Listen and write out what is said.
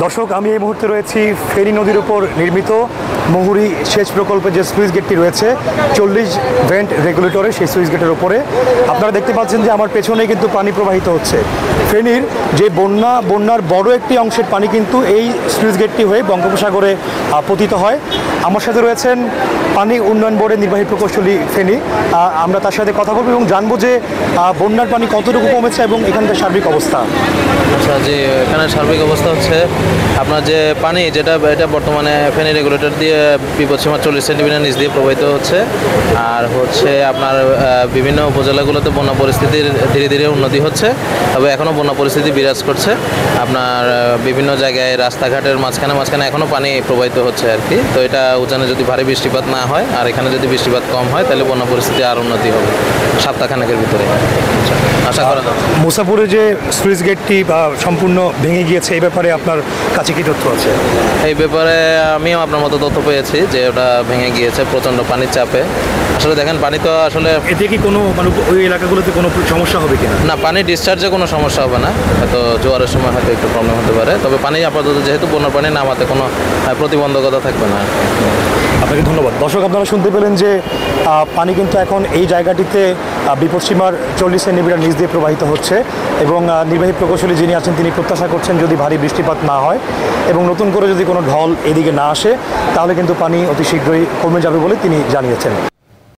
দর্শক, আমি এই মুহূর্তে রয়েছি ফেনী নদীর উপর নির্মিত মুহুরী সেচ প্রকল্পে যে সুইচ গেটটি রয়েছে 40 ভেন্ট রেগুলেটরে, সেই সুইচ গেটের উপরে আপনারা দেখতে পাচ্ছেন যে আমার পেছনে কিন্তু পানি প্রবাহিত হচ্ছে। ফেনীর যে বন্যার বড় একটি অংশের পানি কিন্তু এই সুইচ গেটটি হয়ে বঙ্গোপসাগরে পতিত হয়। আমার সাথে রয়েছেন পানি উন্নয়ন বোর্ডের নির্বাহী প্রকৌশলী ফেনী। আমরা তার সাথে কথা বলবো এবং জানবো যে বন্যার পানি কতটুকু কমেছে এবং এখানকার সার্বিক অবস্থা। আচ্ছা, যে এখানে সার্বিক অবস্থা হচ্ছে আপনার যে পানি এটা বর্তমানে ফেনী রেগুলেটর দিয়ে বিপদসীমা 40 সেন্টিমিটার নিচ দিয়ে প্রবাহিত হচ্ছে। আর হচ্ছে আপনার বিভিন্ন উপজেলাগুলোতে বন্যা পরিস্থিতির ধীরে ধীরে উন্নতি হচ্ছে, তবে এখনও বন্যা পরিস্থিতি বিরাজ করছে। আপনার বিভিন্ন জায়গায় রাস্তাঘাটের মাঝখানে এখনও পানি প্রবাহিত হচ্ছে আর কি। তো এটা উজানে যদি ভারী বৃষ্টিপাত না হয় আর এখানে যদি বৃষ্টিপাত কম হয় তাহলে বন্যা পরিস্থিতি আর উন্নতি হবে সপ্তাহখানেকের ভিতরে, আশা করা যায়। মুসাপুরে যে সুইচ গেটটি সম্পূর্ণ ভেঙে গিয়েছে, এই ব্যাপারে আপনার কাছে কি তথ্য আছে? এই ব্যাপারে আমিও আপনার মতো তথ্য পেয়েছি যে ওটা ভেঙে গিয়েছে প্রচণ্ড পানির চাপে। আসলে দেখেন, পানি তো আসলে এতে কি কোনো ওই এলাকাগুলোতে কোনো সমস্যা হবে কিনা? না, পানি ডিসচার্জে কোনো সমস্যা হবে না, হয়তো জোয়ারের সময় হয়তো একটু প্রবলেম হতে পারে, তবে পানি আপাতত যেহেতু বন্যার পানি নামাতে কোনো প্রতিবন্ধকতা থাকবে না। আপনাকে ধন্যবাদ। দর্শক, আপনারা শুনতে পেলেন যে পানি কিন্তু এখন এই জায়গাটিতে বিপদসীমার 40 সেন্টিমিটার নিচ দিয়ে প্রবাহিত হচ্ছে এবং নির্বাহী প্রকৌশলী যিনি আছেন তিনি প্রত্যাশা করছেন যদি ভারী বৃষ্টিপাত না হয় এবং নতুন করে যদি কোনো ঢল এদিকে না আসে তাহলে কিন্তু পানি অতি শীঘ্রই কমে যাবে বলে তিনি জানিয়েছেন।